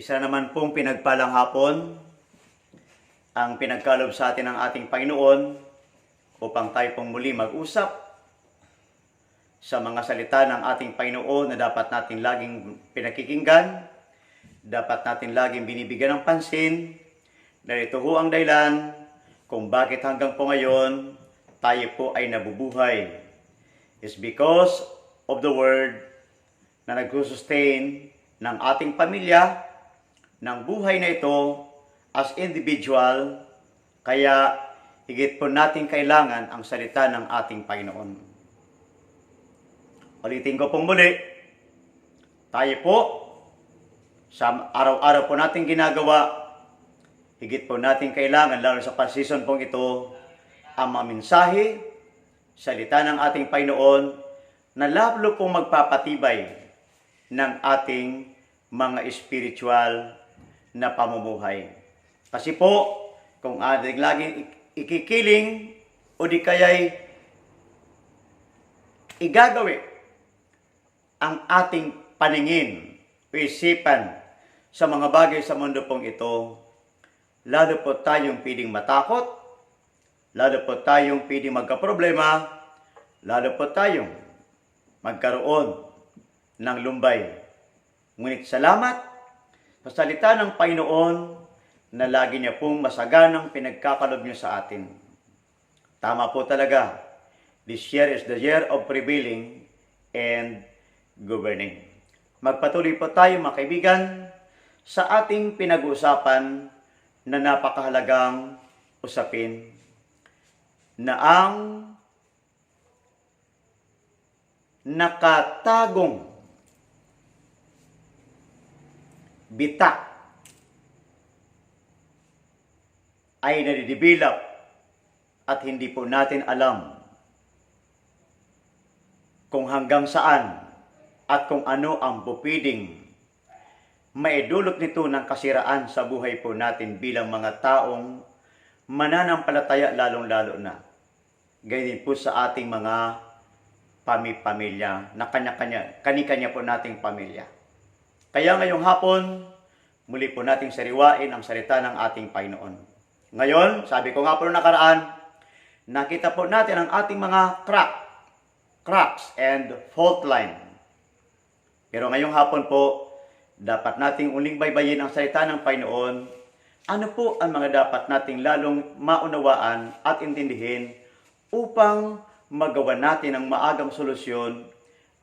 Isa naman pong pinagpalang hapon ang pinagkalob sa atin ng ating Panginoon upang tayo pong muli mag-usap sa mga salita ng ating Panginoon na dapat natin laging pinakikinggan, dapat natin laging binibigyan ng pansin, dahil ito ho ang dahilan kung bakit hanggang po ngayon tayo po ay nabubuhay. It's because of the Word na nag-sustain ng ating pamilya, ng buhay na ito as individual, kaya higit po natin kailangan ang salita ng ating Panginoon. Ulitin ko pong muli, tayo po, sa araw-araw po natin ginagawa, higit po natin kailangan, lalo sa season pong ito, ang maminsahe, salita ng ating Panginoon, na lalo pong magpapatibay ng ating mga spiritual na pamumuhay. Kasi po, kung ating laging ikikiling o di kaya'y igagawi ang ating paningin o isipan sa mga bagay sa mundo pong ito, lalo po tayong pwedeng matakot, lalo po tayong pwedeng magkaproblema, lalo po tayong magkaroon ng lumbay. Ngunit salamat sa salita ng Panginoon na lagi niya pong masaganang pinagkakalob niya sa atin. Tama po talaga. This year is the year of prevailing and governing. Magpatuloy po tayo mga kaibigan sa ating pinag-uusapan na napakahalagang usapin na ang nakatagong bitak ay nadidevelop at hindi po natin alam kung hanggang saan at kung ano ang pupwedeng maidulot nito ng kasiraan sa buhay po natin bilang mga taong mananampalataya lalong-lalo na. Ganyan po sa ating mga pamilya na kanya-kanya po nating pamilya. Kaya ngayong hapon, muli po nating sariwain ang salita ng ating Panginoon. Ngayon, sabi ko nga po nakaraan, nakita po natin ang ating mga cracks and fault line. Pero ngayong hapon po, dapat nating uling baybayin ang salita ng Panginoon. Ano po ang mga dapat nating lalong maunawaan at intindihin upang magawa natin ang maagang solusyon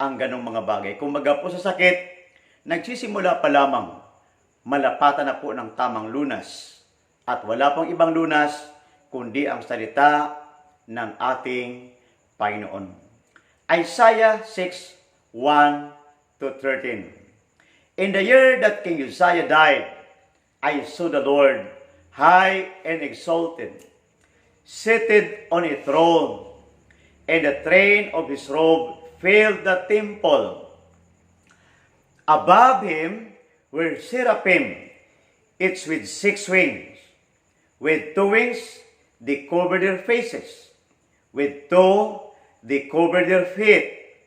ang ganong mga bagay. Kung maga po sa sakit, nagsisimula pa lamang, malapatan na po ng tamang lunas. At wala pong ibang lunas, kundi ang salita ng ating Panginoon. Isaiah 6:1-13. In the year that King Uzziah died, I saw the Lord high and exalted, seated on a throne, and the train of his robe filled the temple. Above him were seraphim, each with 6 wings. With 2 wings they covered their faces, with 2 they covered their feet,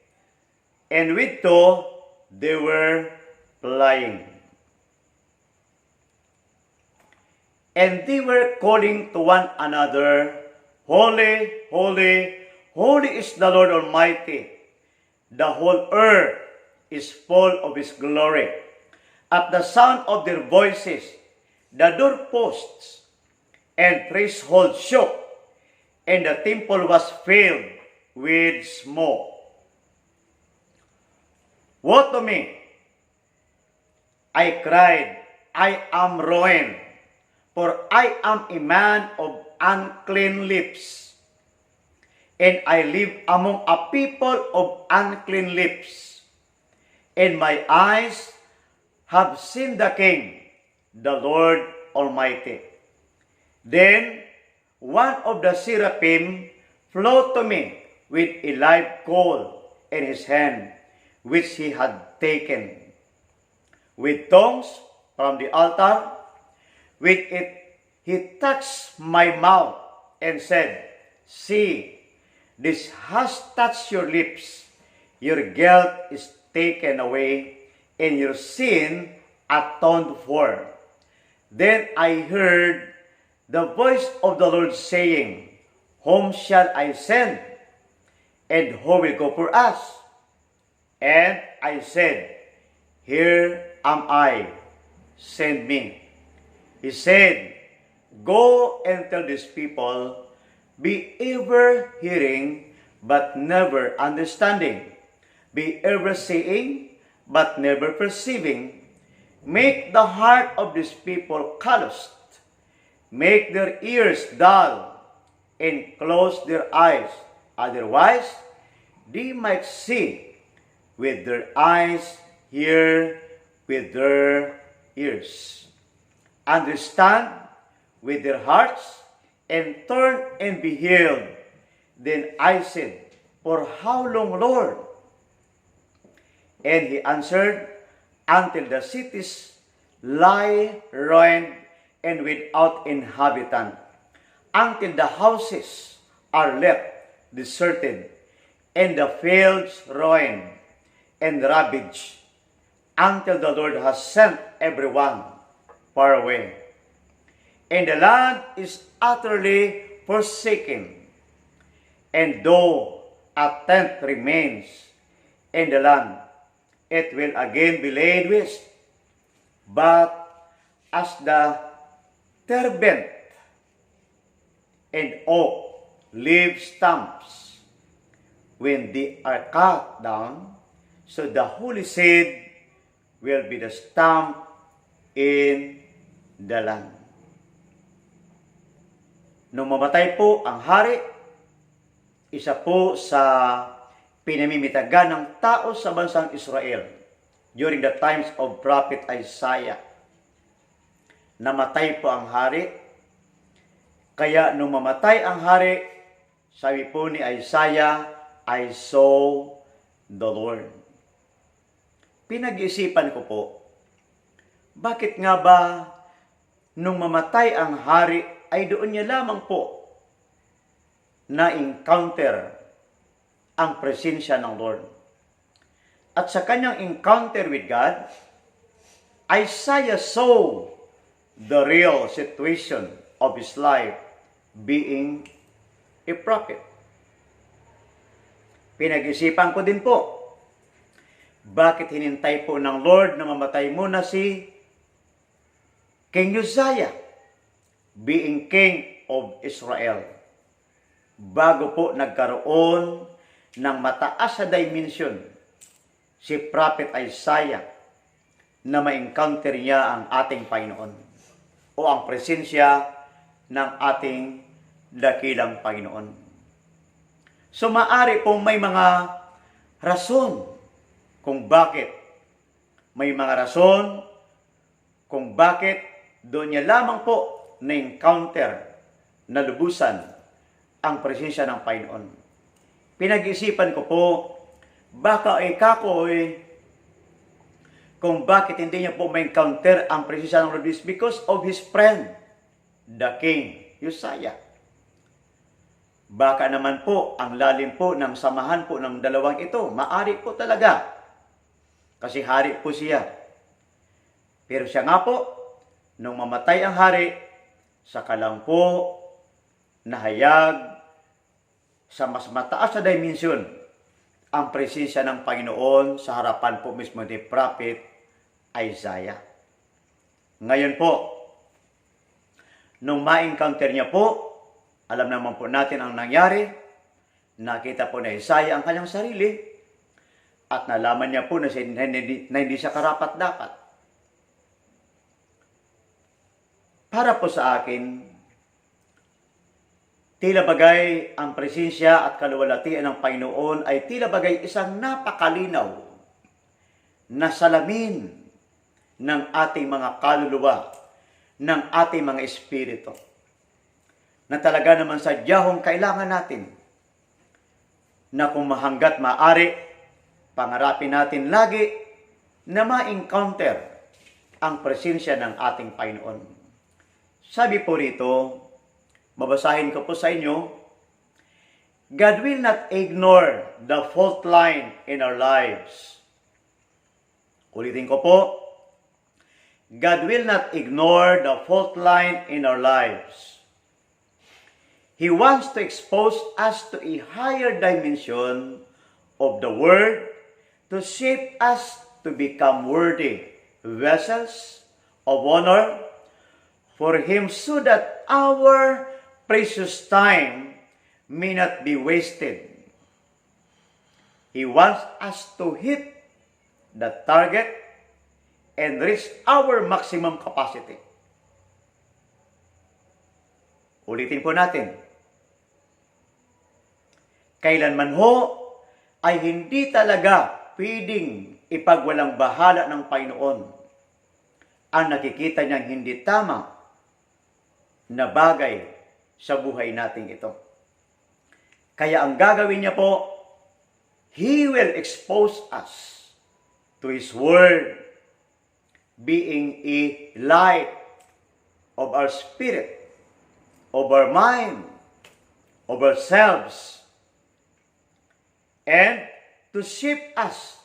and with 2 they were flying. And they were calling to one another, Holy, holy, holy is the Lord Almighty. The whole earth is full of His glory. At the sound of their voices, the doorposts and threshold shook, and the temple was filled with smoke. Woe to me! I cried, I am ruined, for I am a man of unclean lips, and I live among a people of unclean lips, and my eyes have seen the King, the Lord Almighty. Then one of the seraphim flew to me with a live coal in his hand, which he had taken. With tongues from the altar, with it he touched my mouth and said, See, this has touched your lips. Your guilt is taken away, and your sin atoned for. Then I heard the voice of the Lord saying, Whom shall I send? And who will go for us? And I said, Here am I, send me. He said, Go and tell these people, be ever hearing, but never understanding. Be ever seeing, but never perceiving. Make the heart of these people calloused. Make their ears dull, and close their eyes. Otherwise, they might see with their eyes, hear with their ears, understand with their hearts, and turn and be healed. Then I said, For how long, Lord? And he answered, Until the cities lie ruined and without inhabitant, until the houses are left deserted, and the fields ruined and ravaged, until the Lord has sent everyone far away. And the land is utterly forsaken, and though a tent remains in the land, it will again be laid waste. But as the terebinth and oak leave stumps when they are cut down, so the holy seed will be the stump in the land. Nung mamatay po ang hari, isa po sa pinamimitagan ng tao sa bansang Israel during the times of Prophet Isaiah. Namatay po ang hari. Kaya nung mamatay ang hari, sabi po ni Isaiah, I saw the Lord. Pinag-isipan ko po, bakit nga ba nung mamatay ang hari ay doon niya lamang po na-encounter ang presensya ng Lord? At sa kanyang encounter with God, Isaiah saw the real situation of his life being a prophet. Pinag-isipan ko din po, bakit hinintay po ng Lord na mamatay muna si King Uzziah, being king of Israel, bago po nagkaroon ng mataas na dimension si Prophet Isaiah na ma-encounter niya ang ating Panginoon o ang presensya ng ating dakilang Panginoon. So maari pong may mga rason kung bakit. May mga rason kung bakit doon niya lamang po na-encounter na lubusan ang presensya ng Panginoon. Pinag-isipan ko po, baka kakoy kung bakit hindi niya po ma-encounter ang presensya ng Lord is because of his friend, the King Uzziah. Baka naman po, ang lalim po ng samahan po ng dalawang ito, maari po talaga. Kasi hari po siya. Pero siya nga po, nung mamatay ang hari, saka lang po nahayag sa mas mataas na dimension ang presensya ng Panginoon sa harapan po mismo ni Prophet Isaiah. Ngayon po, nung ma-encounter niya po, alam naman po natin ang nangyari. Nakita po na Isaiah ang kanyang sarili at nalaman niya po na hindi siya karapat-dapat. Para po sa akin, tila bagay ang presensya at kaluwalhatian ng Panginoon ay tila bagay isang napakalinaw na salamin ng ating mga kaluluwa, ng ating mga espiritu, na talaga naman sadyahong kailangan natin na kung hanggat maaari, pangarapin natin lagi na ma-encounter ang presensya ng ating Panginoon. Sabi po rito, babasahin ko po sa inyo, God will not ignore the fault line in our lives. Ulitin ko po, God will not ignore the fault line in our lives. He wants to expose us to a higher dimension of the Word to shape us to become worthy vessels of honor for Him so that our precious time may not be wasted. He wants us to hit the target and reach our maximum capacity. Ulitin po natin. Kailanman ho ay hindi talaga pwedeng ipagwalang bahala ng Panginoon ang nakikita niyang hindi tama na bagay sa buhay nating ito. Kaya ang gagawin niya po, He will expose us to His Word, being a light of our spirit, of our mind, of ourselves, and to shape us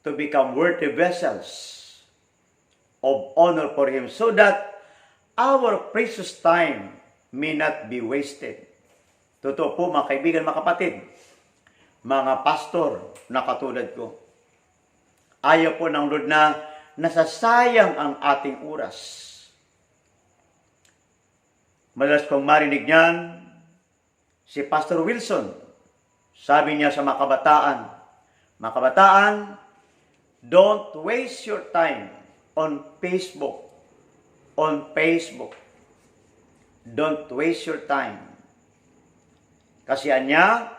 to become worthy vessels of honor for Him so that our precious time may not be wasted. Totoo po mga kaibigan, mga kapatid, mga pastor na katulad ko. Ayaw po ng Lord na nasasayang ang ating oras. Madalas kong marinig niyan si Pastor Wilson. Sabi niya sa mga kabataan, don't waste your time on Facebook. Don't waste your time. Kasi anya,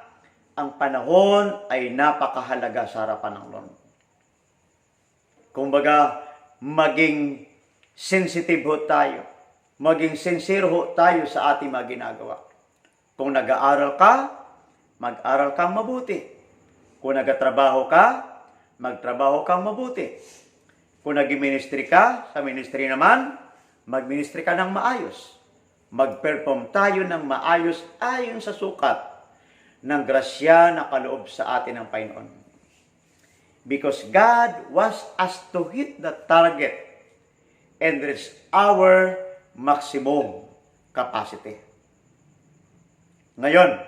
ang panahon ay napakahalaga sa harapan ng Lord. Kumbaga, maging sensitive ho tayo. Maging sincere ho tayo sa ating mga ginagawa. Kung nag-aaral ka, mag-aral kang mabuti. Kung nagtatrabaho ka, magtrabaho kang mabuti. Kung nag-ministry ka, sa ministry naman, mag-ministry ka ng maayos. Mag-perform tayo ng maayos ayon sa sukat ng grasya na kaloob sa atin ng Panginoon. Because God wants us to hit the target and reach our maximum capacity. Ngayon,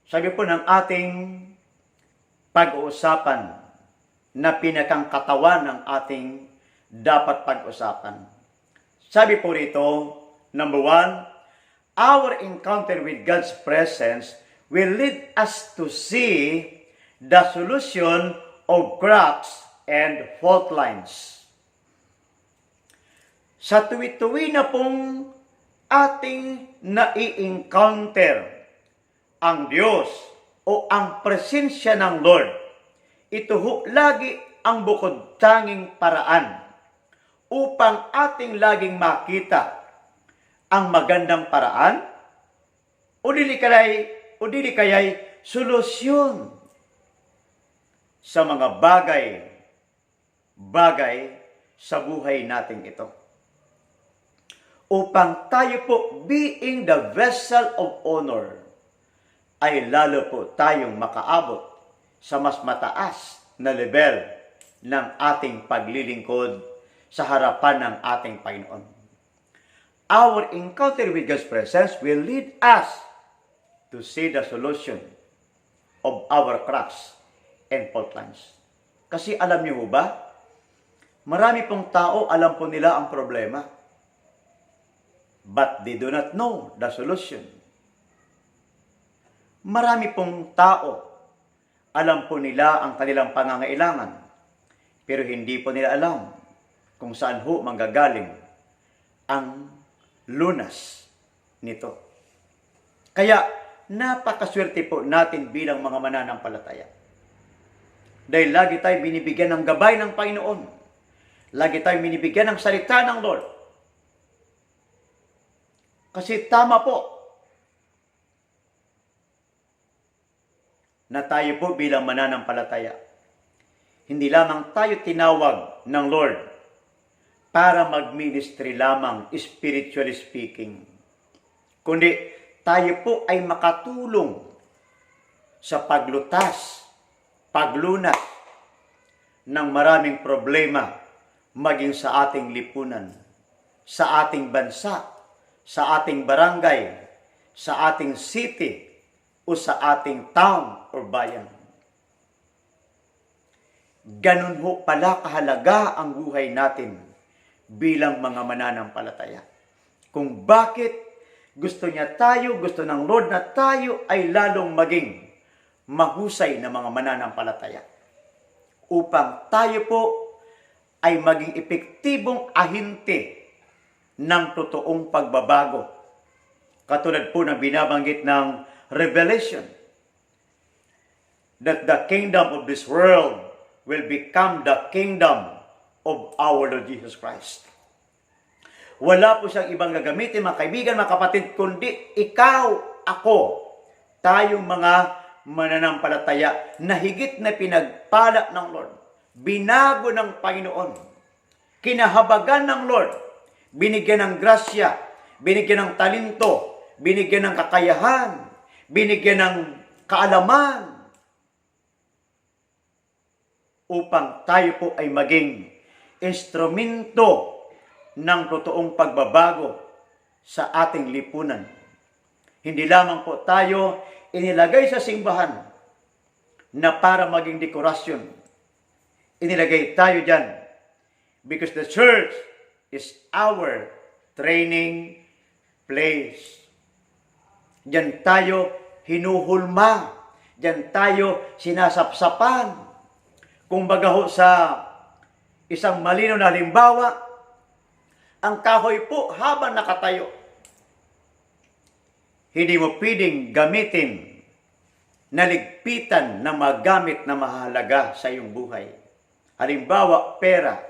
sabi po ng ating pag-uusapan na pinakang katawan ng ating dapat pag-usapan. Sabi po rito, number 1, our encounter with God's presence will lead us to see the solution of cracks and fault lines. Sa tuwi-tuwi na pong ating nai-encounter ang Diyos o ang presensya ng Lord, ito ho lagi ang bukod tanging paraan upang ating laging makita ang magandang paraan o dili kaya'y solusyon sa mga bagay sa buhay natin ito. Upang tayo po, being the vessel of honor, ay lalo po tayong makaabot sa mas mataas na level ng ating paglilingkod sa harapan ng ating Panginoon. Our encounter with God's presence will lead us to see the solution of our cracks and fault lines. Kasi alam niyo ba, marami pong tao, alam po nila ang problema, but they do not know the solution. Marami pong tao, alam po nila ang kanilang pangangailangan, pero hindi po nila alam kung saan ho manggagaling ang lunas nito. Kaya, napakaswerte po natin bilang mga mananampalataya. Dahil lagi tayo binibigyan ng gabay ng Panginoon. Lagi tayo binibigyan ng salita ng Lord. Kasi tama po na tayo po bilang mananampalataya, hindi lamang tayo tinawag ng Lord para mag-ministry lamang, spiritually speaking, kundi tayo po ay makatulong sa paglutas, paglunas ng maraming problema maging sa ating lipunan, sa ating bansa, sa ating barangay, sa ating city, o sa ating town or bayan. Ganun ho pala kahalaga ang buhay natin bilang mga mananampalataya. Kung bakit gusto ng Lord na tayo ay lalong maging mahusay na mga mananampalataya. Upang tayo po ay maging epektibong ahinte ng totoong pagbabago. Katulad po ng binabanggit ng Revelation, that the kingdom of this world will become the kingdom of our Lord Jesus Christ. Wala po siyang ibang gagamitin, mga kaibigan, mga kapatid, kundi ikaw, ako, tayong mga mananampalataya na higit na pinagpala ng Lord, binago ng Panginoon, kinahabagan ng Lord, binigyan ng grasya, binigyan ng talento, binigyan ng kakayahan, binigyan ng kaalaman, upang tayo po ay maging instrumento ng totoong pagbabago sa ating lipunan. Hindi lamang po tayo inilagay sa simbahan na para maging dekorasyon. Inilagay tayo dyan because the church is our training place. Diyan tayo hinuhulma. Diyan tayo sinasapsapan. Kung baga ho sa isang malinaw na halimbawa, ang kahoy po habang nakatayo, hindi mo pwedeng gamitin na ligpitan na magamit na mahalaga sa iyong buhay. Halimbawa, pera.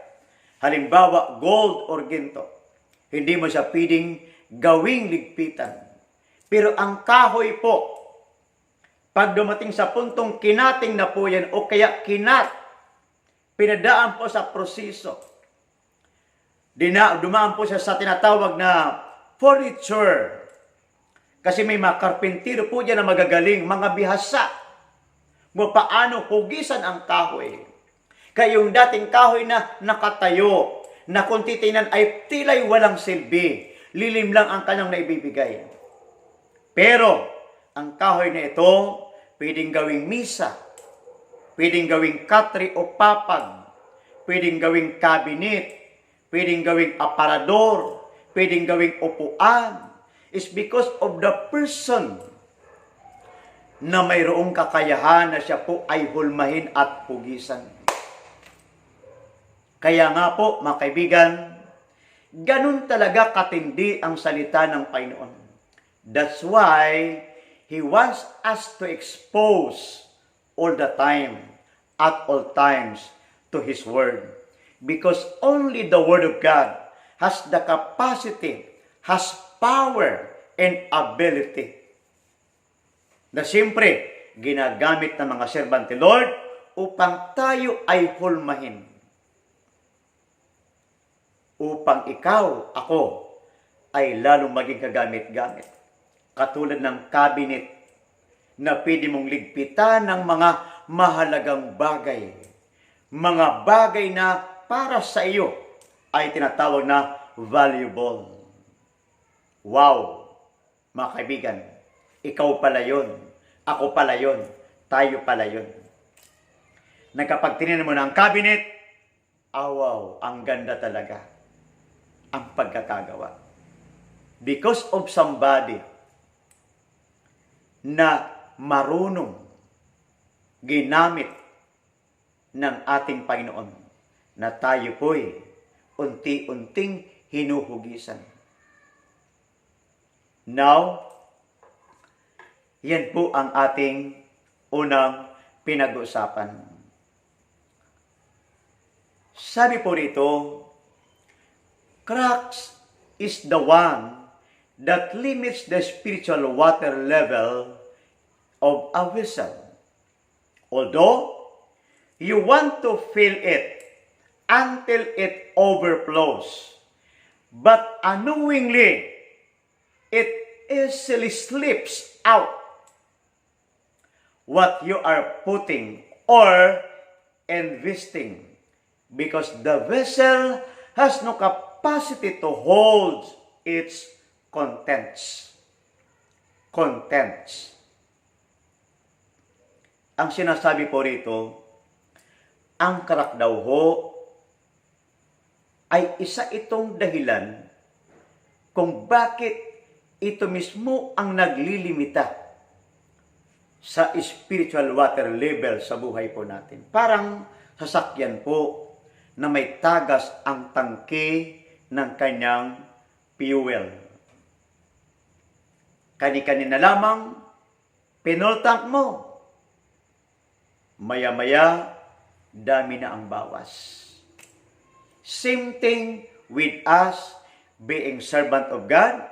Halimbawa, gold or ginto. Hindi mo siya pwedeng gawing ligpitan. Pero ang kahoy po, pag dumating sa puntong kinating na po yan o kaya pinadaan po sa proseso, dumaan po siya sa tinatawag na furniture. Kasi may mga karpintero po dyan na magagaling, mga bihasa, kung paano hugisan ang kahoy. Kaya yung dating kahoy na nakatayo, na kung titingnan ay tila'y walang silbi, lilim lang ang kanyang naibibigay. Pero, ang kahoy na ito, pwedeng gawing misa, pwedeng gawing katri o papag, pwedeng gawing cabinet, pwedeng gawing aparador, pwedeng gawing upuan. It's because of the person na mayroong kakayahan na siya po ay hulmahin at pugisan. Kaya nga po, mga kaibigan, ganun talaga katindi ang salita ng Panginoon. That's why He wants us to expose all the time, at all times, to His Word. Because only the Word of God has the capacity, has power, and ability. Na siyempre, ginagamit ng mga servant ni Lord upang tayo ay hulmahin. Upang ikaw, ako, ay lalong maging kagamit-gamit. Katulad ng cabinet na pwede mong ligpitan ng mga mahalagang bagay. Mga bagay na para sa iyo ay tinatawag na valuable. Wow! Mga kaibigan, ikaw pala yun, ako pala yun, tayo pala yun. Na kapag tinignan mo na ang cabinet, wow, ang ganda talaga ang pagkakagawa. Because of somebody na marunong ginamit ng ating Panginoon na tayo po'y unti-unting hinuhugisan. Now, yan po ang ating unang pinag-uusapan. Sabi po rito, cracks is the one that limits the spiritual water level of a vessel. Although, you want to fill it until it overflows, but unknowingly, it easily slips out what you are putting or investing because the vessel has no capacity to hold its contents. Ang sinasabi po rito, ang karak daw ho ay isa itong dahilan kung bakit ito mismo ang naglilimita sa spiritual water level sa buhay po natin. Parang sasakyan po na may tagas ang tangke ng kanyang fuel. Kani-kani na lamang, pinultank mo. Maya-maya, dami na ang bawas. Same thing with us being servant of God,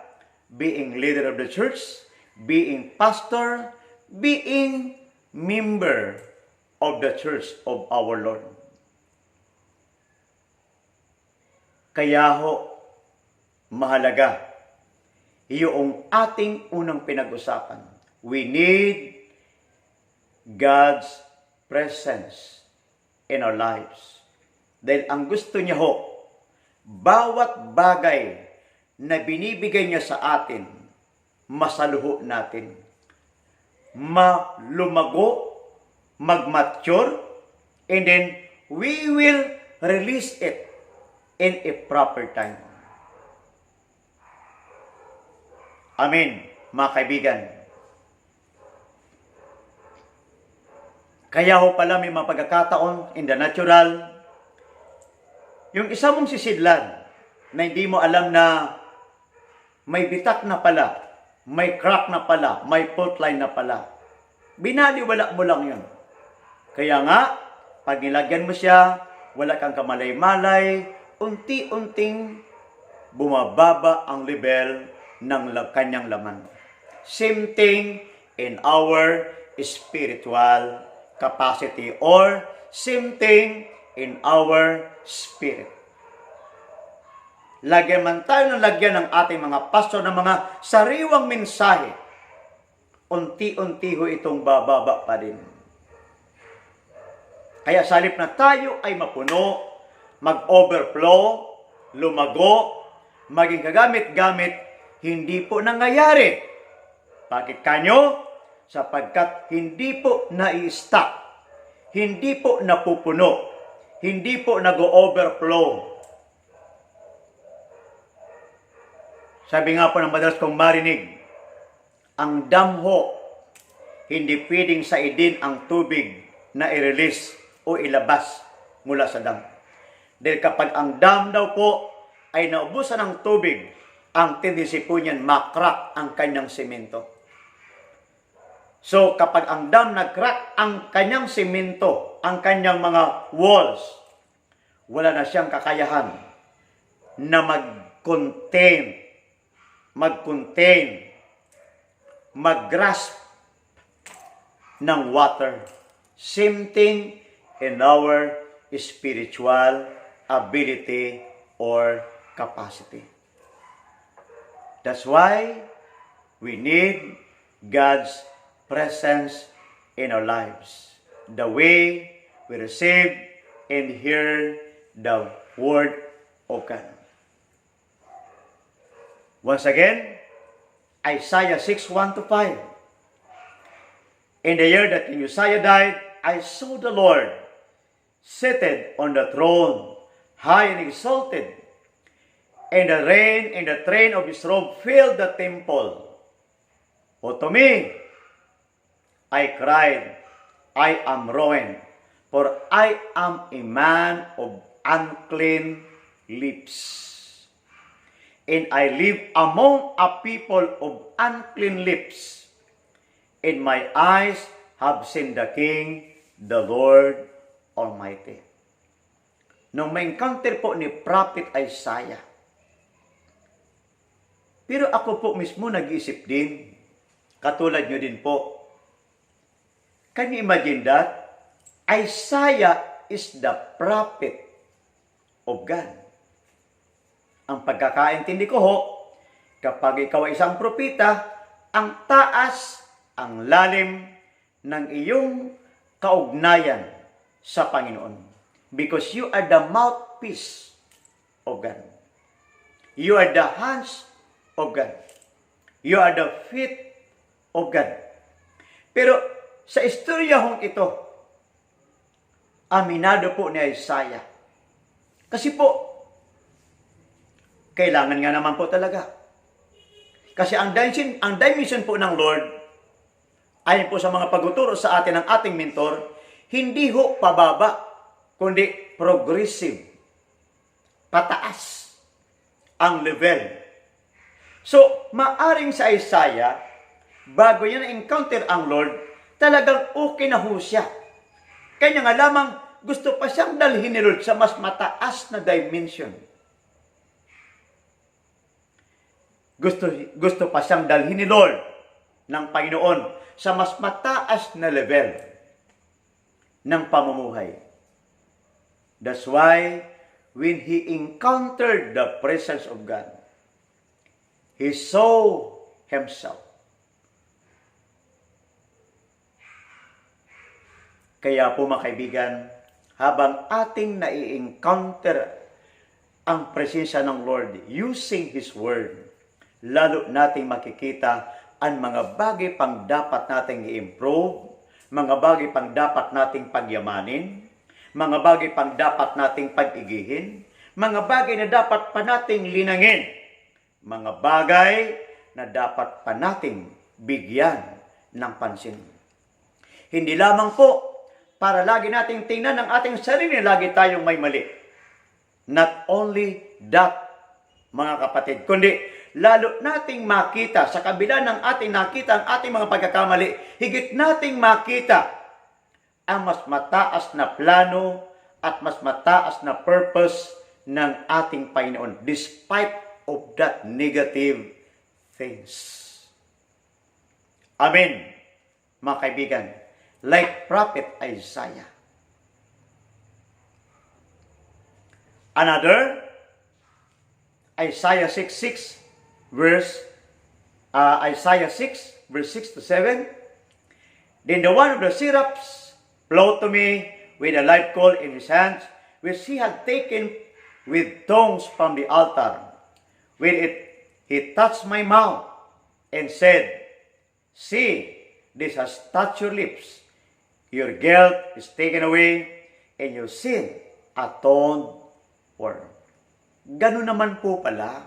being leader of the church, being pastor, being member of the church of our Lord. Kaya ho, mahalaga, yung ating unang pinag-usapan. We need God's presence in our lives. Dahil ang gusto niya ho, bawat bagay na binibigay niya sa atin, masaluho natin. Malumago, magmature, and then we will release it in a proper time. Amen, mga kaibigan. Kaya ho pala may mga pagkakataon in the natural, yung isa mong sisidlan na hindi mo alam na may bitak na pala, may crack na pala, may fault line na pala. Binaliwala mo lang yun. Kaya nga, pag nilagyan mo siya, wala kang kamalay-malay, unti-unting bumababa ang level ng kanyang laman. Same thing in our spiritual capacity or same thing in our spirit. Lagyan man tayo ng lagyan ng ating mga pastor ng mga sariwang mensahe, unti-unti ho itong bababa pa din. Kaya sa halip na tayo ay mapuno, mag-overflow, lumago, maging kagamit-gamit, hindi po nangyayari. Bakit kanyo? Sapagkat hindi po nai-stock, hindi po napupuno, hindi po nag-overflow. Sabi nga po ng madalas kong marinig, ang damho, hindi pwedeng saidin ang tubig na i-release o ilabas mula sa dam. Dahil kapag ang dam daw po ay naubusan ng tubig, ang tendency po niyan makrak ang kanyang semento. So kapag ang dam nag-crack ang kanyang semento, ang kanyang mga walls, wala na siyang kakayahan na mag-grasp ng water. Same thing in our spiritual ability or capacity. That's why we need God's presence in our lives. The way we receive and hear the Word of God. Once again, Isaiah 6:1-5. In the year that King Uzziah died, I saw the Lord seated on the throne, high and exalted, and the train of his robe filled the temple. But to me, I cried, I am ruined, for I am a man of unclean lips. And I live among a people of unclean lips. And my eyes have seen the King, the Lord Almighty. Nung ma-encounter po ni Prophet Isaiah, pero ako po mismo nag-isip din, katulad nyo din po. Can you imagine that? Isaiah is the prophet of God. Ang pagkakaintindi ko ho, kapag ikaw ay isang propeta, ang taas, ang lalim ng iyong kaugnayan sa Panginoon. Because you are the mouthpiece of God. You are the hands of God. You are the feet of God. Pero sa istorya hong ito, aminado po ni Isaiah. Kasi po, kailangan nga naman po talaga. Kasi ang dimension po ng Lord, ayon po sa mga pagtuturo sa atin ng ating mentor, hindi ho pababa, kundi progressive. Pataas ang level. So, maaring sa Isaiah, bago niya na-encounter ang Lord, talagang okay na ho siya. Kanya nga lamang gusto pa siyang dalhin ni Lord sa mas mataas na dimension. Gusto pa siyang dalhin ni Lord ng Panginoon sa mas mataas na level ng pamumuhay. That's why when he encountered the presence of God, he saw himself. Kaya po mga kaibigan, habang ating nai-encounter ang presensya ng Lord using His Word, lalo nating makikita ang mga bagay pang dapat nating i-improve, mga bagay pang dapat nating pagyamanin, mga bagay pang dapat nating pag-igihin, mga bagay na dapat pa nating linangin, mga bagay na dapat pa nating bigyan ng pansin. Hindi lamang po para lagi nating tingnan ang ating sarili, lagi tayong may mali. Not only that, mga kapatid, kundi lalo nating makita, sa kabila ng ating nakita ang ating mga pagkakamali, higit nating makita ang mas mataas na plano at mas mataas na purpose ng ating Panginoon despite of that negative things. Amen, mga kaibigan. Like Prophet Isaiah. Another, Isaiah 6, verse 6-7. Then the one of the seraphs flew to me with a live coal in his hands, which he had taken with tongs from the altar. When he touched my mouth and said, "See, this has touched your lips. Your guilt is taken away and your sin atoned for." Ganun naman po pala.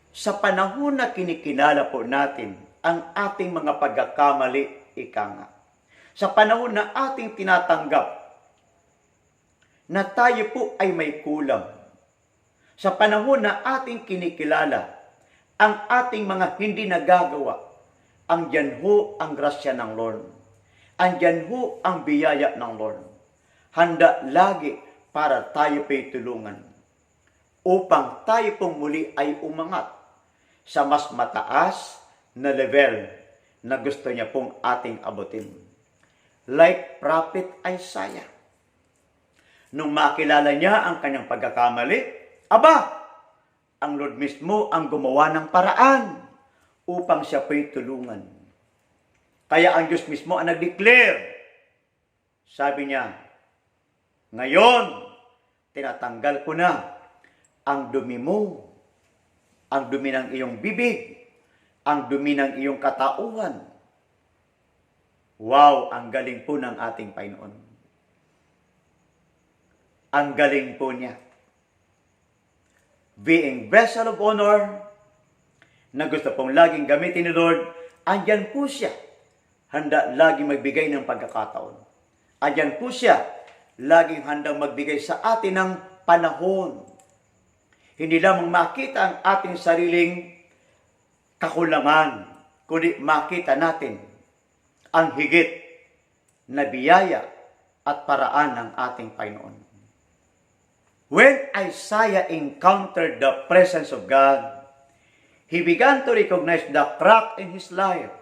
Sa panahon na kinikilala po natin ang ating mga pagkakamali, ika nga. Sa panahon na ating tinatanggap na tayo po ay may kulang. Sa panahon na ating kinikilala ang ating mga hindi nagagawa, andyan ho ang grasya ng Lord. Andyan ho ang biyaya ng Lord. Handa lagi para tayo pa'y tulungan upang tayo pong muli ay umangat sa mas mataas na level na gusto niya pong ating abutin. Like Prophet Isaiah. Nung makilala niya ang kanyang pagkakamali, ang Lord mismo ang gumawa ng paraan upang siya po'y tulungan. Kaya ang Diyos mismo ang nag-declare. Sabi niya, "Ngayon, tinatanggal ko na ang dumi mo, ang dumi ng iyong bibig, ang dumi ng iyong katauhan." Wow, ang galing po ng ating Panginoon. Ang galing po niya. Being vessel of honor, na gusto pong laging gamitin ni Lord, andyan po siya. Handa laging magbigay ng pagkakataon. Andyan po siya, laging handang magbigay sa atin ng panahon. Hindi lamang makita ang ating sariling kakulangan, kundi makita natin ang higit na biyaya at paraan ng ating Panginoon. When Isaiah encountered the presence of God, he began to recognize the crack in his life.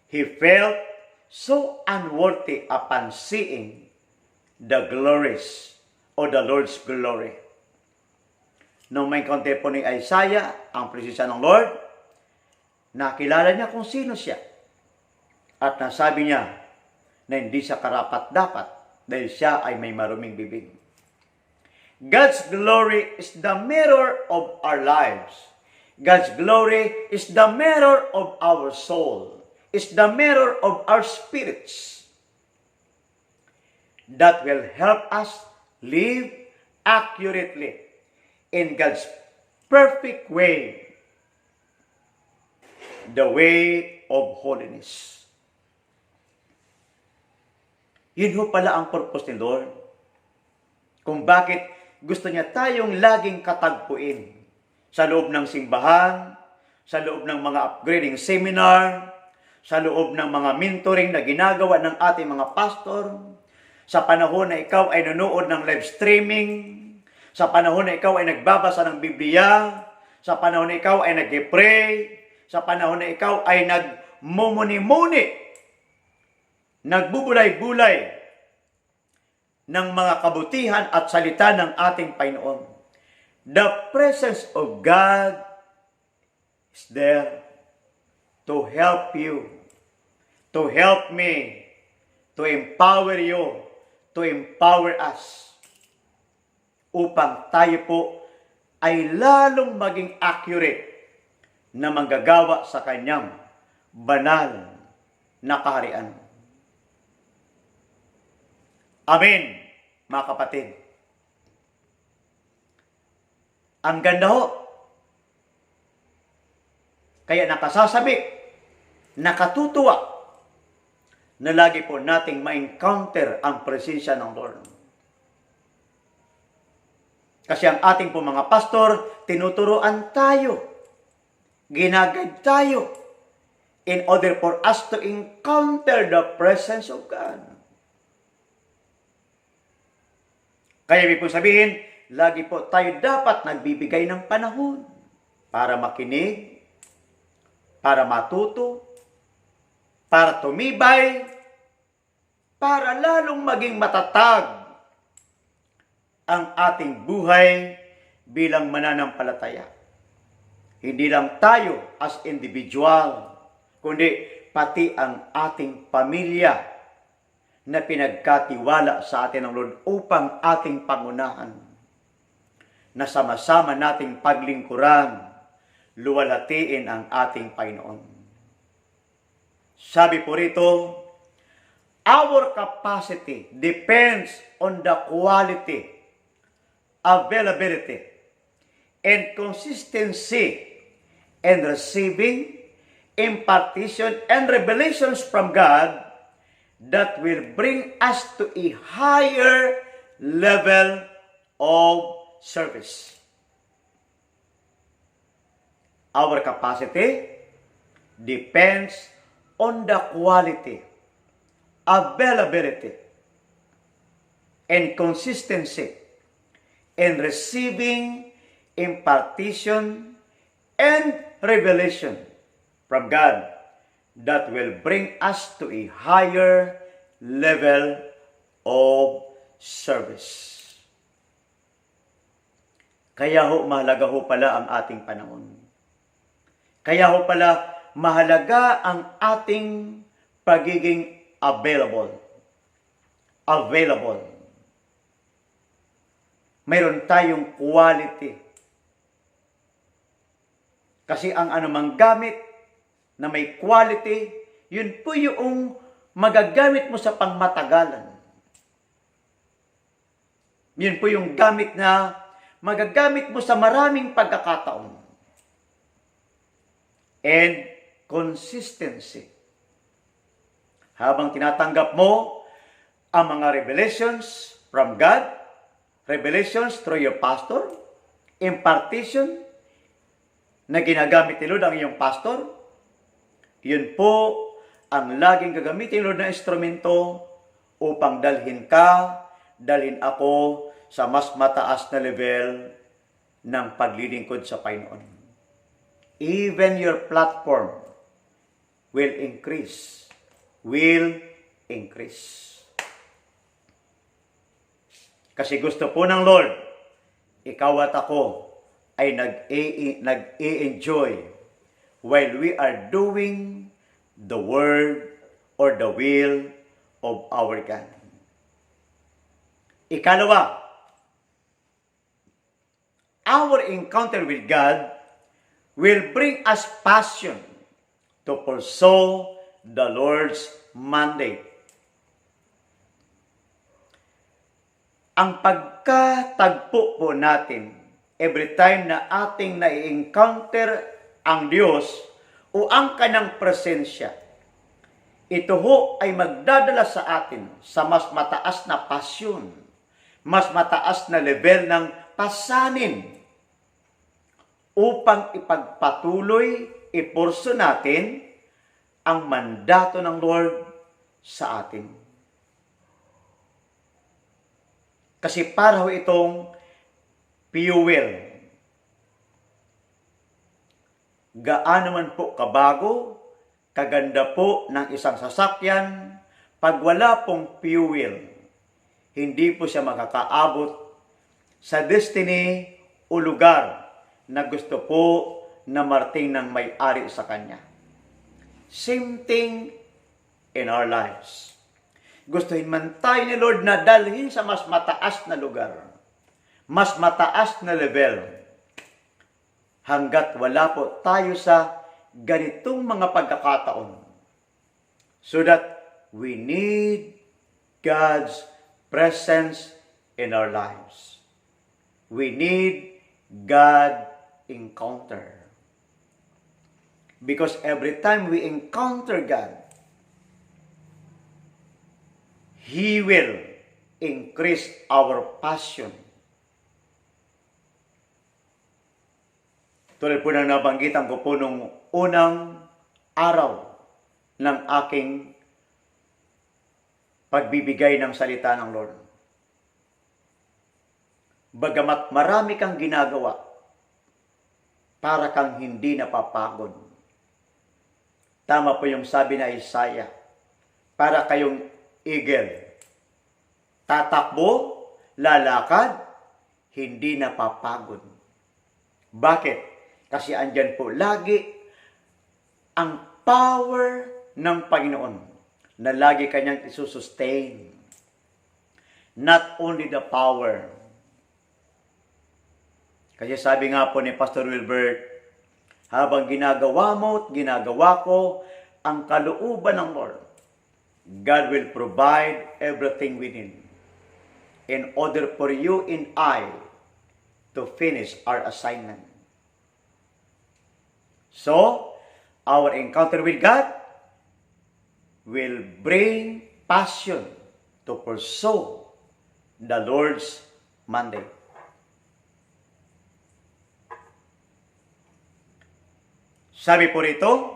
He felt so unworthy upon seeing the glories or the Lord's glory. Nung may konti po ni Isaiah ang presensya ng Lord, nakilala niya kung sino siya. At nasabi niya na hindi siya karapat-dapat dahil siya ay may maruming bibig. God's glory is the mirror of our lives. God's glory is the mirror of our soul. Is the mirror of our spirits. That will help us live accurately in God's perfect way, the way of holiness. Yun ho pala ang purpose ni Lord. Kung bakit gusto niya tayong laging katagpuin sa loob ng simbahan, sa loob ng mga upgrading seminar, sa loob ng mga mentoring na ginagawa ng ating mga pastor, sa panahon na ikaw ay nanonood ng live streaming, sa panahon na ikaw ay nagbabasa ng Biblia, sa panahon na ikaw ay nag-pray, sa panahon na ikaw ay nagmumuni-muni, nagbubulay-bulay ng mga kabutihan at salita ng ating Panginoon. The presence of God is there to help you, to help me, to empower you, to empower us, upang tayo po ay lalong maging accurate na manggagawa sa kanyang banal na kaharian. Amen, mga kapatid. Ang ganda ho. Kaya nakasasabik, nakatutuwa, na lagi po nating ma-encounter ang presensya ng Lord. Kasi ang ating po mga pastor, tinuturuan tayo, ginagad tayo, in order for us to encounter the presence of God. Kaya ibig po sabihin, lagi po tayo dapat nagbibigay ng panahon para makinig, para matuto, para tumibay, para lalong maging matatag ang ating buhay bilang mananampalataya. Hindi lang tayo as individual, kundi pati ang ating pamilya na pinagkatiwala sa atin ng Lord upang ating pangunahan. na sama-sama nating paglingkuran, luwalhatiin ang ating Panginoon. Sabi po rito, our capacity depends on the quality, availability, and consistency in receiving impartition and revelations from God that will bring us to a higher level of service. Our capacity depends on the quality, availability, and consistency in receiving impartition and revelation from God that will bring us to a higher level of service. Kaya mahalaga pala ang ating panahon. Kaya pala mahalaga ang ating pagiging available. Mayroon tayong quality. Kasi ang anumang gamit na may quality, yun po yung magagamit mo sa pangmatagalan. Yun po yung gamit na magagamit mo sa maraming pagkakataon. And consistency. Habang tinatanggap mo ang mga revelations from God, revelations through your pastor, impartition na ginagamit ni Lord ang iyong pastor, yun po ang laging gagamitin ni Lord na instrumento upang dalhin ako sa mas mataas na level ng paglilingkod sa Panginoon. Even your platform will increase. Kasi gusto po ng Lord, ikaw at ako ay nag-e-enjoy while we are doing the word or the will of our God. Ikalawa, our encounter with God will bring us passion to pursue the Lord's mandate. Ang pagkatagpo po natin every time na ating na-encounter ang Diyos o ang Kanyang presensya, ito ho ay magdadala sa atin sa mas mataas na pasyon, mas mataas na level ng pasanin upang ipagpatuloy, ipurso natin ang mandato ng Lord sa atin. Kasi para ho itong fuel. Gaano man po kabago, kaganda po ng isang sasakyan, pag wala pong fuel, hindi po siya makakaabot sa destiny o lugar na gusto po na marating ng may-ari sa kanya. Same thing in our lives. Gustuhin man tayo ni Lord na dalhin sa mas mataas na lugar, mas mataas na level, hanggat wala po tayo sa ganitong mga pagkakataon. So that we need God's presence in our lives. We need God encounter. Because every time we encounter God, He will increase our passion. Tulad po nang nabanggitan ko po nung unang araw ng aking pagbibigay ng salita ng Lord. Bagamat marami kang ginagawa, para kang hindi napapagod. Tama po yung sabi na Isaiah, para kayong eagle. Tatakbo, lalakad, hindi napapagod. Bakit? Kasi andyan po lagi ang power ng Panginoon na lagi kanyang isusustain. Not only the power, Kasi sabi nga po ni Pastor Wilbert, habang ginagawa mo at ginagawa ko ang kalooban ng Lord, God will provide everything we need in order for you and I to finish our assignment. So, our encounter with God will bring passion to pursue the Lord's mandate. Sabi po rito,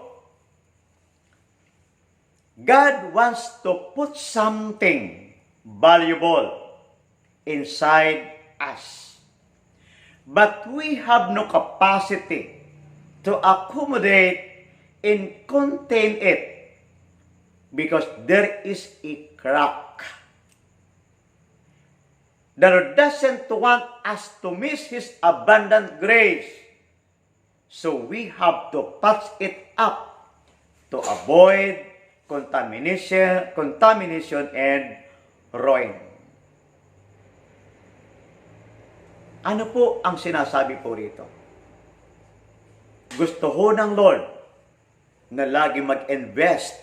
God wants to put something valuable inside us. But we have no capacity to accommodate and contain it because there is a crack. The Lord doesn't want us to miss His abundant grace. So we have to patch it up to avoid contamination and ruin. Ano po ang sinasabi po rito? Gusto ho ng Lord na lagi mag-invest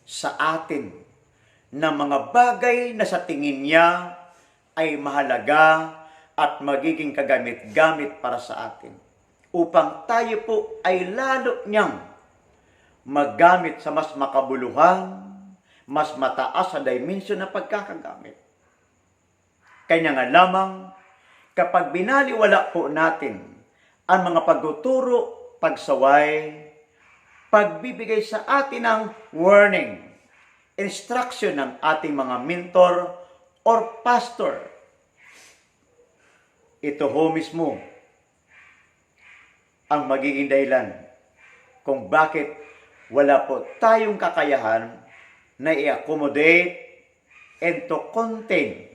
sa atin ng mga bagay na sa tingin niya ay mahalaga at magiging kagamit-gamit para sa atin, upang tayo po ay lalo niyang maggamit sa mas makabuluhan, mas mataas sa dimension na pagkakagamit. Kanya nga lamang, kapag binaliwala po natin ang mga pagtuturo, pagsaway, pagbibigay sa atin ng warning, instruction ng ating mga mentor or pastor, ito ho mismo ang magiging dahilan kung bakit wala po tayong kakayahan na i-accommodate and to contain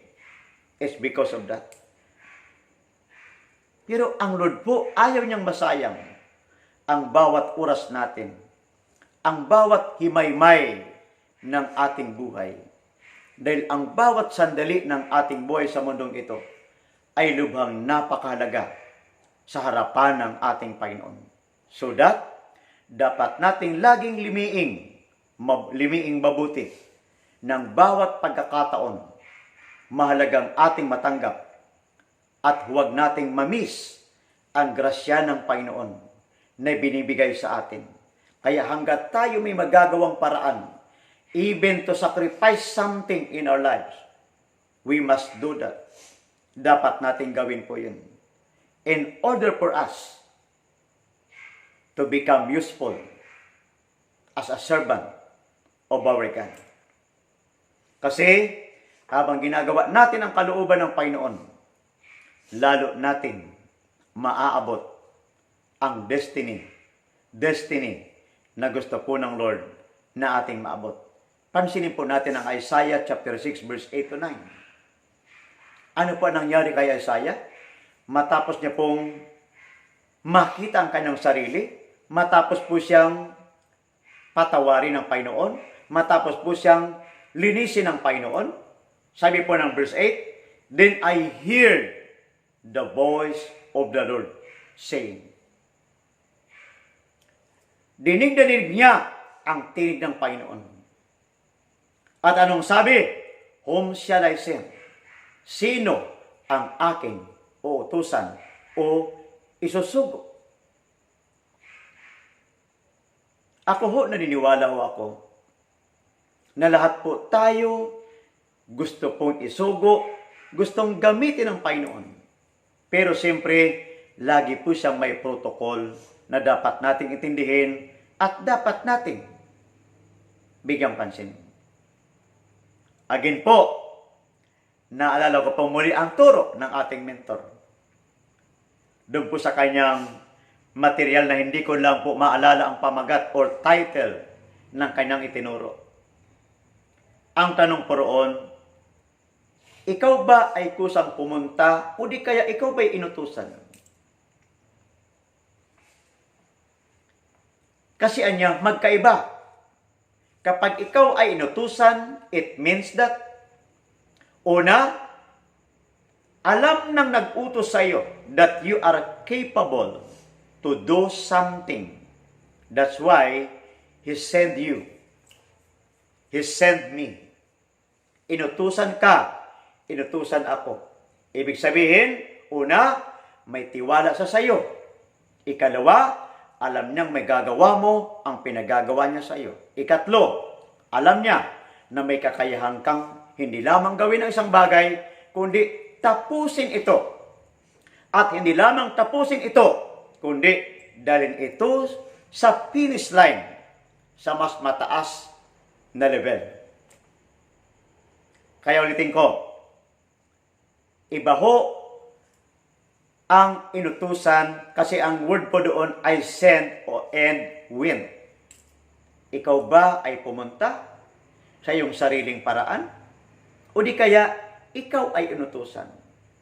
is because of that. Pero ang Lord po, ayaw niyang masayang ang bawat oras natin, ang bawat himaymay ng ating buhay. Dahil ang bawat sandali ng ating buhay sa mundong ito ay lubhang napakahalaga sa harapan ng ating Panginoon. So that, dapat nating laging limiing mabuti ng bawat pagkakataon. Mahalagang ating matanggap at huwag nating mamiss ang grasya ng Panginoon na binibigay sa atin. Kaya hanggat tayo may magagawang paraan, even to sacrifice something in our lives, we must do that. Dapat nating gawin po yun. In order for us to become useful as a servant of our God. Kasi, habang ginagawa natin ang kalooban ng Panginoon, lalo natin maaabot ang destiny na gusto po ng Lord na ating maabot. Pansinin po natin ang Isaiah chapter 6 verse 8 to 9. Ano po nangyari kay Isaiah? Matapos niya pong makita ang kanyang sarili, matapos po siyang patawarin ng Panginoon, matapos po siyang linisin ng Panginoon, sabi po ng verse 8, Then I heard the voice of the Lord saying. Dinig na dinig niya ang tinig ng Panginoon. At anong sabi? Whom shall I send? Sino ang aking uutusan o isusugo? Ako ho, naniniwala ho ako na lahat po tayo gusto pong isugo, gustong gamitin ng Panginoon. Pero siyempre, lagi po siyang may protocol na dapat nating intindihin at dapat nating bigyang pansin. Again po, naalala ko po muli ang turo ng ating mentor. Doon po sa kanyang material na hindi ko lang po maalala ang pamagat or title ng kanyang itinuro. Ang tanong po roon, ikaw ba ay kusang pumunta o di kaya ikaw ba ay inutusan? Kasi anya, magkaiba. Kapag ikaw ay inutusan, it means that una, Alam ng nag-utos sa iyo that you are capable to do something. That's why He sent you. He sent me. Inutusan ka, inutusan ako. Ibig sabihin, una, may tiwala sa sayo. Ikalawa, alam niyang may gagawa mo ang pinagagawa niya sa iyo. Ikatlo, alam niya na may kakayahan kang hindi lamang gawin ang isang bagay, kundi tapusin ito. At hindi lamang tapusin ito, kundi dalhin ito sa finish line, sa mas mataas na level. Kaya ulitin ko, iba ho ang inutusan kasi ang word po doon ay send o and win. Ikaw ba ay pumunta sa iyong sariling paraan? O di kaya ikaw ay inutusan?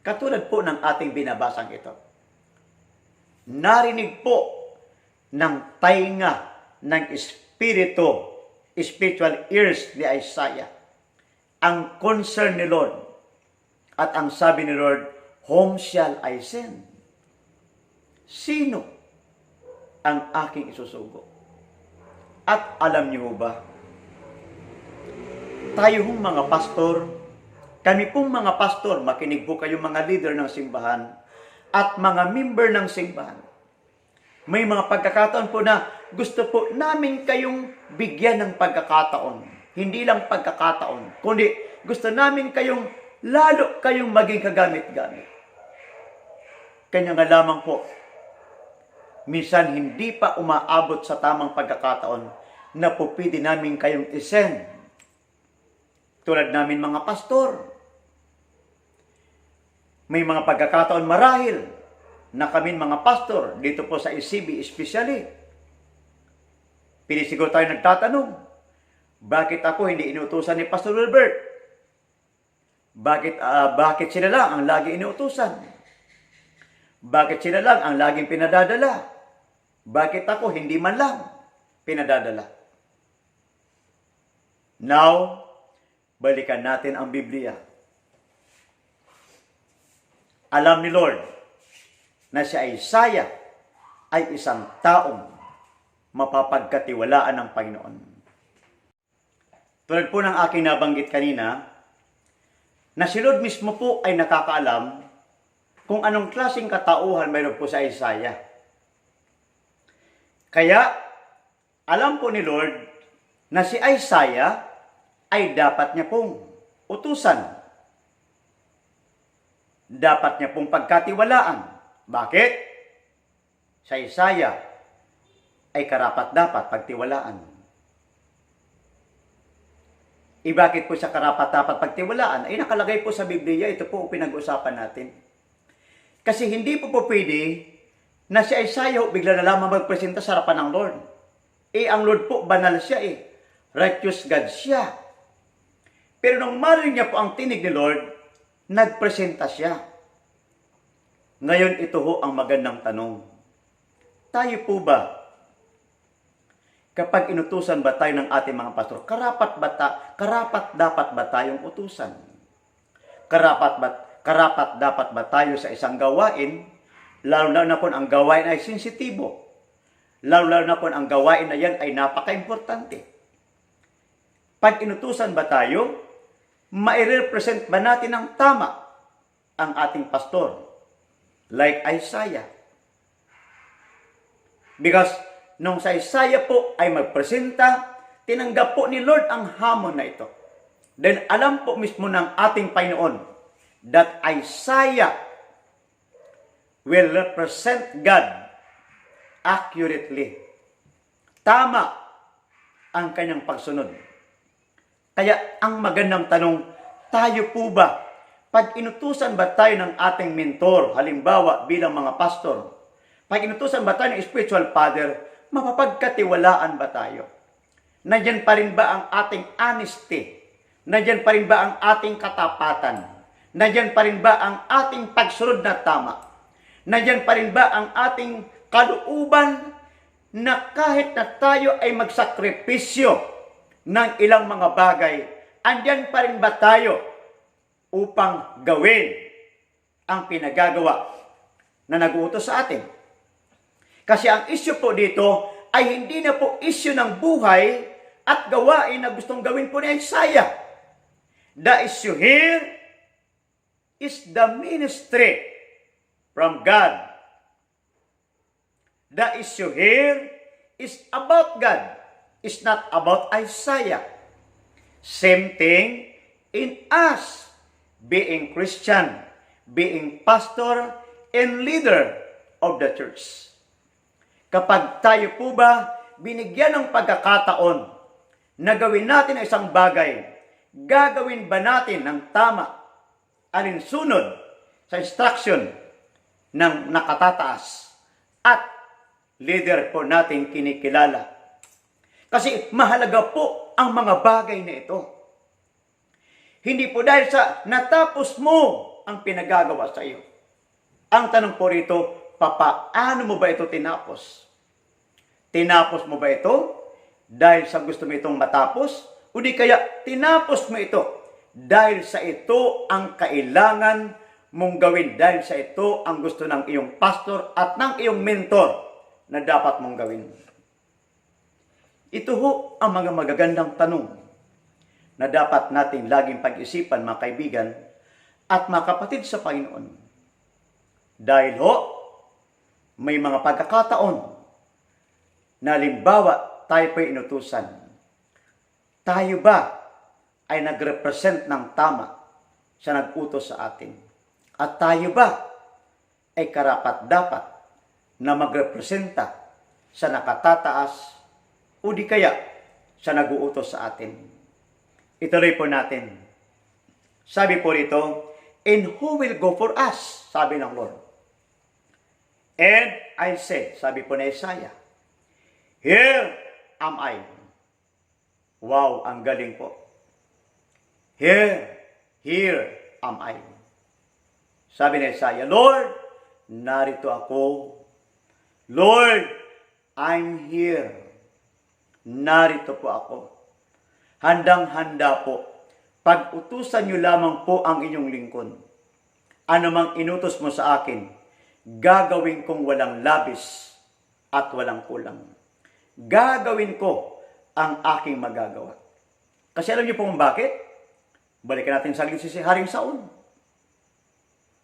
Katulad po ng ating binabasang ito. Narinig po ng tainga ng espiritu, spiritual ears ni Isaiah, ang concern ni Lord. At ang sabi ni Lord, whom shall I send? Sino ang aking isusugo? At alam niyo ba, tayo hong mga pastor, kami pong mga pastor, makinig po kayo mga leader ng simbahan at mga member ng simbahan. May mga pagkakataon po na gusto po namin kayong bigyan ng pagkakataon. Hindi lang pagkakataon, kundi gusto namin lalo kayong maging kagamit-gamit. Kanya nga lamang po, minsan hindi pa umaabot sa tamang pagkakataon na po pwede namin kayong isend. Tulad namin mga pastor. May mga pagkakataon marahil na kami mga pastor dito po sa ECB especially. Pinisiguro tayo nagtatanong, bakit ako hindi inutusan ni Pastor Wilbert? Bakit sila lang ang lagi inuutusan? Bakit sila lang ang laging pinadadala? Bakit ako hindi man lang pinadadala? Now, balikan natin ang Biblia. Alam ni Lord na si Isaiah ay isang taong mapapagkatiwalaan ng Panginoon. Tulad po ng aking nabanggit kanina, na si Lord mismo po ay nakakaalam kung anong klaseng katauhan mayroon po sa Isaiah. Kaya, alam po ni Lord na si Isaiah ay dapat niya pong utusan. Dapat niya pong pagkatiwalaan. Bakit? Sa Isaiah ay karapat-dapat pagtiwalaan. Bakit po sa karapat-dapat pagtiwalaan? Ay nakalagay po sa Biblia, ito po pinag-usapan natin. Kasi hindi po pwede na si Isaiah bigla na lamang magpresenta sa harapan ng Lord. Ang Lord po, banal siya righteous God siya. Pero nung marinig niya po ang tinig ni Lord, nagpresenta siya. Ngayon ito ho ang magandang tanong. Tayo po ba, kapag inutusan ba tayo ng ating mga pastor, karapat dapat ba tayong utusan? Karapat dapat ba tayo sa isang gawain, lalo na po ang gawain ay sensitibo, lalo na po ang gawain na yan ay napaka-importante. Pag inutusan ba tayo, mai-represent ba natin ng tama ang ating pastor? Like Isaiah. Because nung sa Isaiah po ay magpresenta, tinanggap po ni Lord ang hamon na ito. Then alam po mismo ng ating Panginoon that Isaiah will represent God accurately. Tama ang kanyang pagsunod. Kaya ang magandang tanong, tayo po ba, pag inutusan ba tayo ng ating mentor, halimbawa bilang mga pastor, pag inutusan ba tayo ng spiritual father, mapapagkatiwalaan ba tayo? Nandiyan pa rin ba ang ating honesty? Nandiyan pa rin ba ang ating katapatan? Nandiyan pa rin ba ang ating pagsunod na tama? Nandiyan pa rin ba ang ating kalooban na kahit na tayo ay magsakripisyo ng ilang mga bagay, andyan pa rin ba tayo upang gawin ang pinagagawa na nag-uutos sa atin. Kasi ang issue po dito ay hindi na po issue ng buhay at gawain na gustong gawin po ni Isaiah. The issue here is the ministry from God. The issue here is about God. It's not about Isaiah. Same thing in us being Christian, being pastor and leader of the church. Kapag tayo po ba binigyan ng pagkakataon na gawin natin ang isang bagay, gagawin ba natin ng tama, alinsunod sa instruction ng nakatataas at leader po natin kinikilala? Kasi mahalaga po ang mga bagay na ito. Hindi po dahil sa natapos mo ang pinagagawa sa iyo. Ang tanong po rito, papaano mo ba ito tinapos? Tinapos mo ba ito dahil sa gusto mo itong matapos? O di kaya tinapos mo ito dahil sa ito ang kailangan mong gawin, dahil sa ito ang gusto ng iyong pastor at ng iyong mentor na dapat mong gawin? Ito ho ang mga magagandang tanong na dapat natin laging pag-isipan, mga kaibigan at mga kapatid sa Panginoon. Dahil ho, may mga pagkakataon na halimbawa tayo po'y inutusan. Tayo ba ay nag-represent ng tama sa nag-utos sa atin? At tayo ba ay karapat-dapat na magrepresenta sa nakatataas o di kaya sa nag-uutos sa atin? Ituloy po natin. Sabi po rito, and who will go for us? Sabi ng Lord. And I said, sabi po ni Isaiah, here am I. Wow, ang galing po. Here am I. Sabi ni Isaiah, Lord, narito ako. Lord, I'm here. Narito po ako. Handang-handa po. Pag-utusan niyo lamang po ang inyong lingkod. Ano mang inutos mo sa akin, gagawin kong walang labis at walang kulang. Gagawin ko ang aking magagawa. Kasi alam niyo po kung bakit? Balikan natin sa si Haring Saul.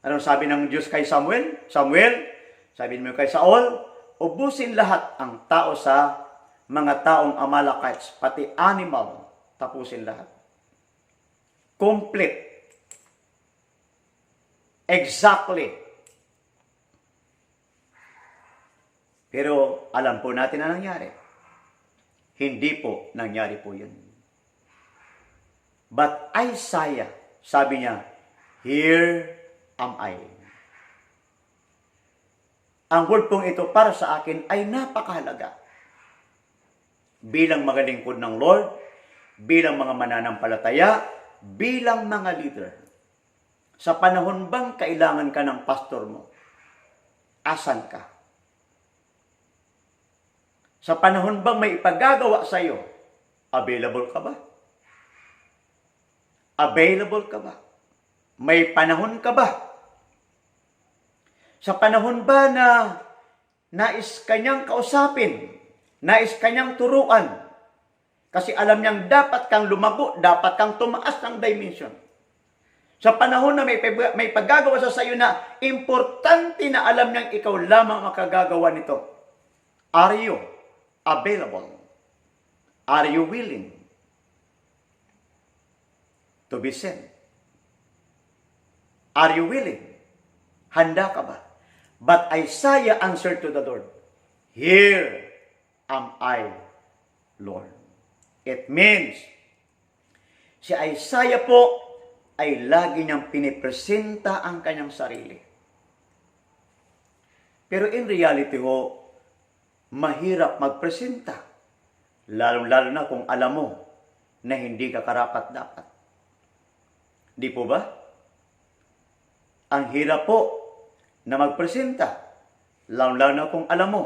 Anong sabi ng Diyos kay Samuel? Samuel, sabi niyo kay Saul, ubusin lahat ang tao sa mga taong Amalekites, pati animal, tapusin lahat. Complete. Exactly. Pero alam po natin na nangyari. Hindi po nangyari po yun. But Isaiah, sabi niya, here am I. Ang word pong ito para sa akin ay napakahalaga. Bilang mga lingkod ng Lord, bilang mga mananampalataya, bilang mga leader. Sa panahon bang kailangan ka ng pastor mo? Asan ka? Sa panahon bang may ipagagawa sa iyo, available ka ba? Available ka ba? May panahon ka ba? Sa panahon ba na nais kanyang kausapin, nais kanyang turuan, kasi alam niyang dapat kang lumago, dapat kang tumaas ng dimension. Sa panahon na may paggagawa sa iyo na importante na alam niyang ikaw lamang makagagawa nito, are you available? Are you willing to be sent? Are you willing? Handa ka ba? But Isaiah answered to the Lord, here am I, Lord. It means, si Isaiah po ay lagi niyang pinipresenta ang kanyang sarili. Pero in reality ho, mahirap magpresenta. Lalo-lalo na kung alam mo na hindi ka karapat-dapat. Di po ba? Ang hirap po na magpresenta. Lalo-lalo na kung alam mo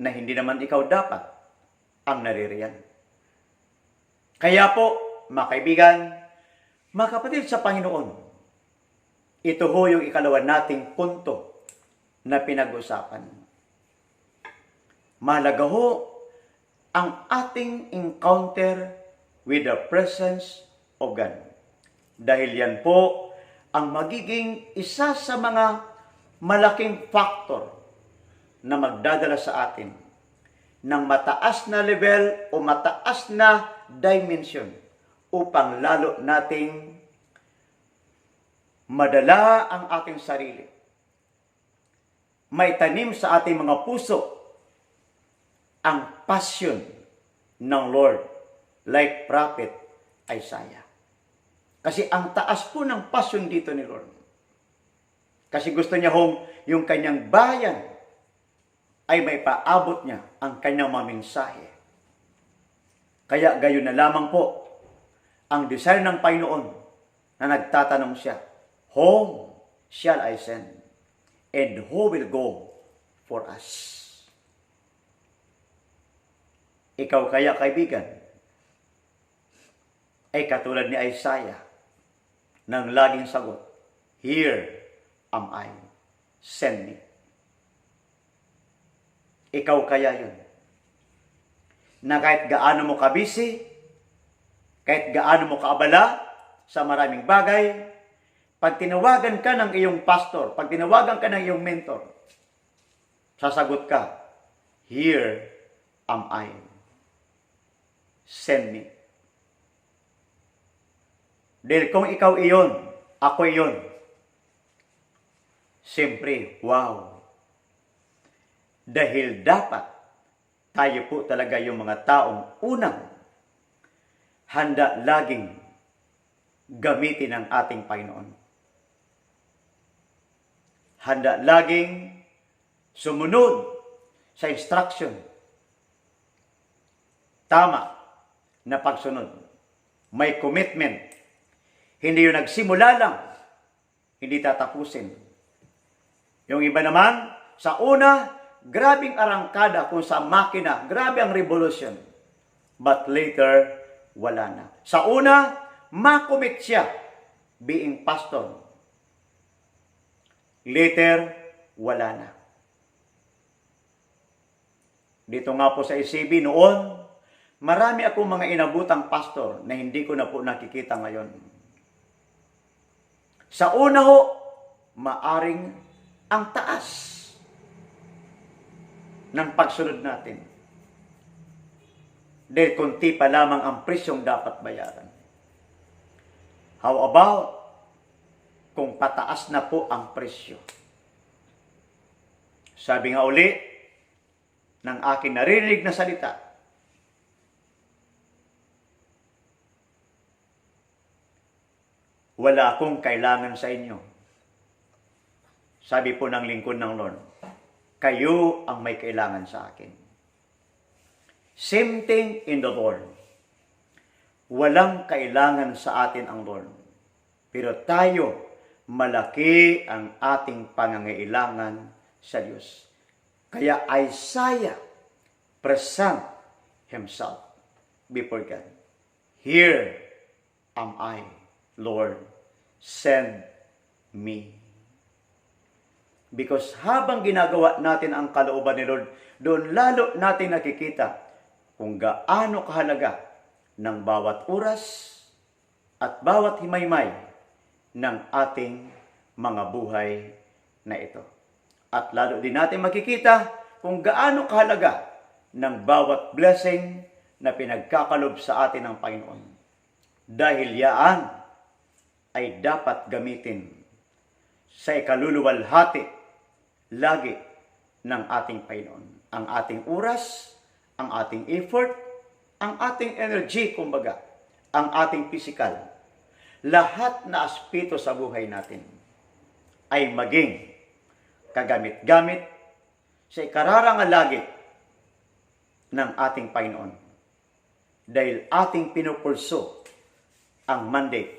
na hindi naman ikaw dapat ang naririyan. Kaya po, mga kaibigan, mga kapatid sa Panginoon, Ito ho yung ikalawa nating punto na pinag-usapan. Mahalaga ho ang ating encounter with the presence of God. Dahil yan po ang magiging isa sa mga malaking factor na magdadala sa atin ng mataas na level o mataas na dimension upang lalo nating madala ang ating sarili. May tanim sa ating mga puso ang passion ng Lord, like Prophet Isaiah. Kasi ang taas po ng passion dito ni Lord. Kasi gusto niya yung kanyang bayan ay may paabot niya ang kanyang mga mensahe. Kaya gayon na lamang po ang desire ng Panginoon na nagtatanong siya, "Whom shall I send? And who will go for us?" Ikaw kaya, kaibigan, ay katulad ni Isaiah nang laging sagot, "Here am I, send me." Ikaw kaya yun, na kahit gaano mo kabisi, kahit gaano mo kaabala sa maraming bagay, pag tinawagan ka ng iyong pastor, pag tinawagan ka ng iyong mentor, sasagot ka, "Here am I, send me." Dahil kung ikaw iyon, ako iyon, siyempre, wow. Dahil dapat tayo po talaga yung mga taong unang handa laging gamitin ng ating Panginoon. Handa laging sumunod sa instruction. Tama na pagsunod. May commitment. Hindi yung nagsimula lang, hindi tatapusin. Yung iba naman, sa una, grabing arangkada kung sa makina, grabe ang revolution. But later, wala na. Sa una, makumit siya being pastor. Later, wala na. Dito nga po sa ECB noon, marami akong mga inabutang pastor na hindi ko na po nakikita ngayon. Sa una ho, maaring ang taas ng pagsunod natin. Dahil kunti pa lamang ang presyong dapat bayaran. How about kung pataas na po ang presyo? Sabi nga uli ng aking narinig na salita, "Wala akong kailangan sa inyo." Sabi po ng lingkod ng Lord, "Kayo ang may kailangan sa akin." Same thing in the Lord. Walang kailangan sa atin ang Lord. Pero tayo, malaki ang ating pangangailangan sa Diyos. Kaya Isaiah present himself before God. "Here am I, Lord, send me." Because habang ginagawa natin ang kalooban ni Lord, doon lalo natin nakikita kung gaano kahalaga ng bawat oras at bawat himaymay ng ating mga buhay na ito. At lalo din natin makikita kung gaano kahalaga ng bawat blessing na pinagkakalob sa atin ng Panginoon. Dahil yaan ay dapat gamitin sa ikaluluwalhati lagi ng ating Panginoon. Ang ating oras, ang ating effort, ang ating energy, kumbaga, ang ating physical, lahat na aspeto sa buhay natin ay maging kagamit-gamit sa ikararangalagi ng ating Panginoon. Dahil ating pinupulso ang mandate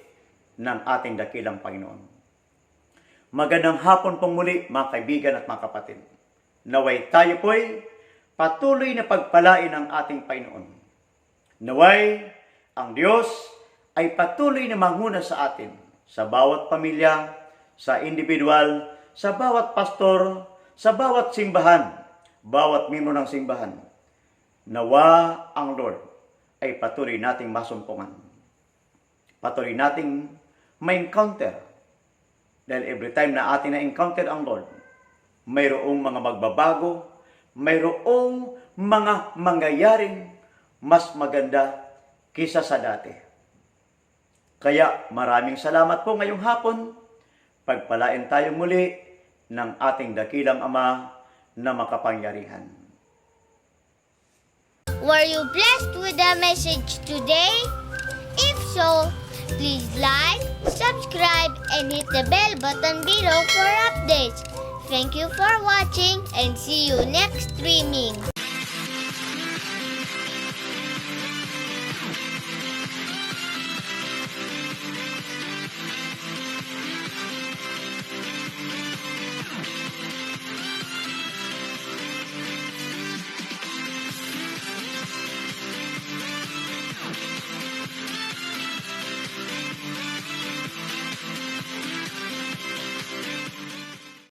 ng ating dakilang Panginoon. Magandang hapon pong muli, mga kaibigan at mga kapatid. Naway tayo po'y patuloy na pagpalain ng ating Panginoon. Naway ang Diyos ay patuloy na manguna sa atin, sa bawat pamilya, sa individual, sa bawat pastor, sa bawat simbahan, bawat miyembro ng simbahan. Nawa ang Lord ay patuloy nating masumpungan. Patuloy nating ma-encounter. Dahil every time na ating na-encounter ang Lord, mayroong mga magbabago, mayroong mga mangyayaring mas maganda kisa sa dati. Kaya maraming salamat po ngayong hapon. Pagpalain tayo muli ng ating dakilang Ama na makapangyarihan. Were you blessed with the message today? If so, please like, subscribe, and hit the bell button below for updates. Thank you for watching and see you next streaming.